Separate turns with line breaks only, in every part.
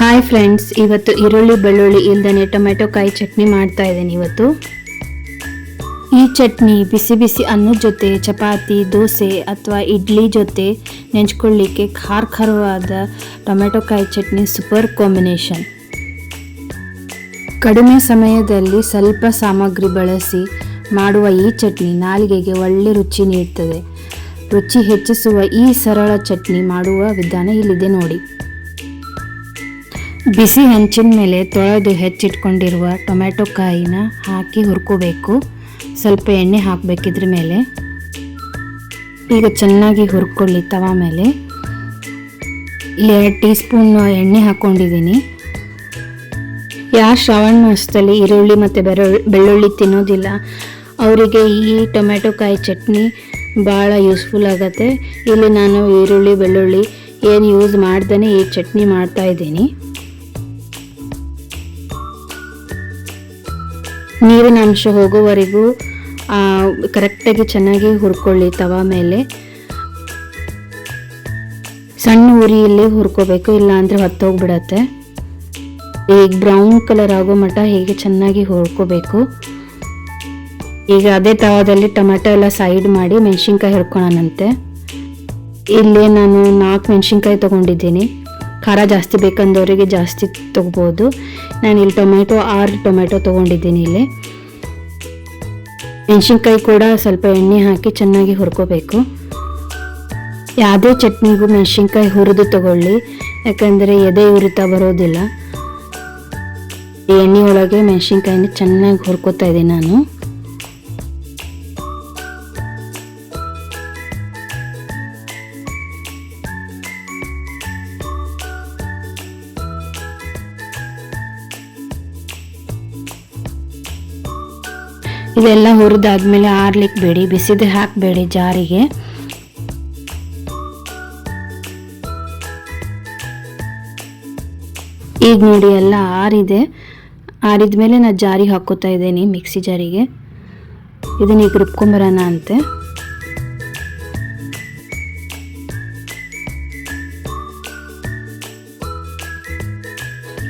Hi friends, ಇವತ್ತು ಈರುಳ್ಳಿ ಬೆಳ್ಳುಳ್ಳಿ ಇಲ್ದೇ ಟೊಮೆಟೊ ಕಾಯಿ ಚಟ್ನಿ ಮಾಡ್ತಾ ಇದ್ದೀನಿ. ಇವತ್ತು ಈ ಚಟ್ನಿ ಬಿಸಿ ಬಿಸಿ ಅನ್ನದ ಜೊತೆ, ಚಪಾತಿ, ದೋಸೆ ಅಥವಾ ಇಡ್ಲಿ ಜೊತೆ ನೆಂಚ್ಕೊಳ್ಳಿಕ್ಕೆ ಖಾರವಾದ ಟೊಮೆಟೊ ಕಾಯಿ ಚಟ್ನಿ ಸೂಪರ್ ಕಾಂಬಿನೇಷನ್. ಕಡಿಮೆ ಸಮಯದಲ್ಲಿ ಸ್ವಲ್ಪ ಸಾಮಗ್ರಿ ಬಳಸಿ ಮಾಡುವ ಈ ಚಟ್ನಿ ನಾಲಿಗೆಗೆ ಒಳ್ಳೆ ರುಚಿ ನೀಡ್ತದೆ. ರುಚಿ ಹೆಚ್ಚಿಸುವ ಈ ಸರಳ ಚಟ್ನಿ ಮಾಡುವ ವಿಧಾನ ಇಲ್ಲಿದೆ ನೋಡಿ. ಬಿಸಿ ಹಂಚಿನ ಮೇಲೆ ತೊಳೆದು ಹೆಚ್ಚಿಟ್ಕೊಂಡಿರುವ ಟೊಮೆಟೊ ಕಾಯಿನ ಹಾಕಿ ಹುರ್ಕೋಬೇಕು. ಸ್ವಲ್ಪ ಎಣ್ಣೆ ಹಾಕಬೇಕಿದ್ರ ಮೇಲೆ. ಈಗ ಚೆನ್ನಾಗಿ ಹುರ್ಕೊಳ್ಳಿ. ತವಾ ಮೇಲೆ ಇಲ್ಲಿ 2 ಟೀ ಸ್ಪೂನ್ ಎಣ್ಣೆ ಹಾಕ್ಕೊಂಡಿದ್ದೀನಿ. ಯಾರು ಶ್ರಾವಣ ಮಾಸದಲ್ಲಿ ಈರುಳ್ಳಿ ಮತ್ತು ಬೆಳ್ಳುಳ್ಳಿ ತಿನ್ನೋದಿಲ್ಲ ಅವರಿಗೆ ಈ ಟೊಮೆಟೊ ಕಾಯಿ ಚಟ್ನಿ ಭಾಳ ಯೂಸ್ಫುಲ್ ಆಗುತ್ತೆ. ಇಲ್ಲಿ ನಾನು ಈರುಳ್ಳಿ ಬೆಳ್ಳುಳ್ಳಿ ಏನು ಯೂಸ್ ಮಾಡ್ದೇ ಈ ಚಟ್ನಿ ಮಾಡ್ತಾ ಇದ್ದೀನಿ. ನೀರಿನ ಅಂಶ ಹೋಗೋವರೆಗೂ ಕರೆಕ್ಟಾಗಿ ಚೆನ್ನಾಗಿ ಹುರ್ಕೊಳ್ಳಿ. ತವಾ ಮೇಲೆ ಸಣ್ಣ ಉರಿಯಲ್ಲಿ ಹುರ್ಕೋಬೇಕು, ಇಲ್ಲ ಅಂದರೆ ಹೊತ್ತೋಗ್ಬಿಡತ್ತೆ. ಈಗ ಬ್ರೌನ್ ಕಲರ್ ಆಗೋ ಮಟ್ಟ ಹೀಗೆ ಚೆನ್ನಾಗಿ ಹುರ್ಕೋಬೇಕು. ಈಗ ಅದೇ ತವಾದಲ್ಲಿ ಟೊಮೆಟೊ ಎಲ್ಲ ಸೈಡ್ ಮಾಡಿ ಮೆಣಸಿನ್ಕಾಯಿ ಹುರ್ಕೊಳ್ಳೋಣಂತೆ. ಇಲ್ಲಿ ನಾನು 4 ಮೆಣಸಿನ್ಕಾಯಿ ತೊಗೊಂಡಿದ್ದೀನಿ. ಖಾರ ಜಾಸ್ತಿ ಬೇಕಂದವರಿಗೆ ಜಾಸ್ತಿ ತೊಗೋಬೋದು. ನಾನು ಇಲ್ಲಿ 6 ಟೊಮೆಟೊ ತೊಗೊಂಡಿದ್ದೀನಿ. ಇಲ್ಲಿ ಮೆಣಸಿನ್ಕಾಯಿ ಕೂಡ ಸ್ವಲ್ಪ ಎಣ್ಣೆ ಹಾಕಿ ಚೆನ್ನಾಗಿ ಹುರ್ಕೋಬೇಕು. ಯಾವುದೇ ಚಟ್ನಿಗೂ ಮೆಣಸಿನ್ಕಾಯಿ ಹುರಿದು ತಗೊಳ್ಳಿ, ಯಾಕಂದರೆ ಎದೆ ಉರಿತಾ ಬರೋದಿಲ್ಲ. ಎಣ್ಣೆ ಒಳಗೆ ಮೆಣಸಿನ್ಕಾಯಿನ ಚೆನ್ನಾಗಿ ಹುರ್ಕೋತಾ ಇದ್ದೀನಿ ನಾನು. ಇದೆಲ್ಲ ಹುರಿದಾದ್ಮೇಲೆ ಆರ್ಲಿಕ್ಕೆ ಬೇಡಿ, ಬಿಸಿದೆ ಹಾಕಬೇಡಿ ಜಾರಿಗೆ. ಈಗ ನೋಡಿ ಎಲ್ಲ ಆರಿದ್ಮೇಲೆ ನಾನು ಜಾರಿಗೆ ಹಾಕೋತಾ ಇದ್ದೀನಿ, ಮಿಕ್ಸಿ ಜಾರಿಗೆ. ಇದನ್ನ ಈಗ ರುಬ್ಕೊಂಬರೋಣ ಅಂತೆ.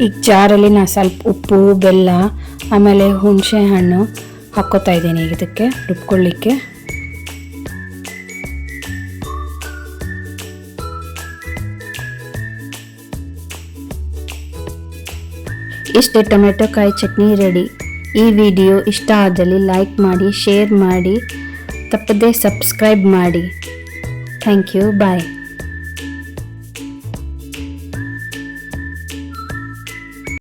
ಈಗ ಜಾರಲ್ಲಿ ನಾನು ಸ್ವಲ್ಪ ಉಪ್ಪು, ಬೆಲ್ಲ, ಆಮೇಲೆ ಹುಣಸೆ ಹಣ್ಣು ಹಾಕ್ಕೋತಾ ಇದ್ದೀನಿ ಇದಕ್ಕೆ ರುಬ್ಕೊಳ್ಳಿಕ್ಕೆ. ಇಷ್ಟೇ, ಟೊಮೆಟೊ ಕಾಯಿ ಚಟ್ನಿ ರೆಡಿ. ಈ ವಿಡಿಯೋ ಇಷ್ಟ ಆದಲ್ಲಿ ಲೈಕ್ ಮಾಡಿ, ಶೇರ್ ಮಾಡಿ, ತಪ್ಪದೇ ಸಬ್ಸ್ಕ್ರೈಬ್ ಮಾಡಿ. Thank you, bye.